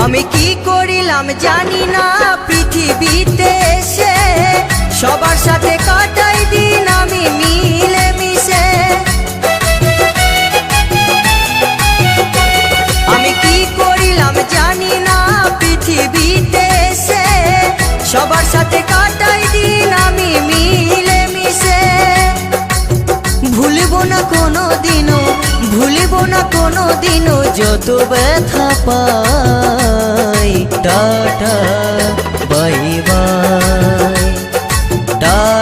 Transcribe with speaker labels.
Speaker 1: আমি কি করিলাম জানি না পৃথিবীতে এসে, সবার সাথে কাটাই দিন আমি মিলে মিশে। আমি কি করিলাম জানি না পৃথিবীতে এসে, সবার সাথে কাটাই দিন আমি মিলে মিশে। ভুলব না কোনো দিনও, ভুলব না কোনো দিনও যত ব্যথা পাই। Tata bye bye, tata.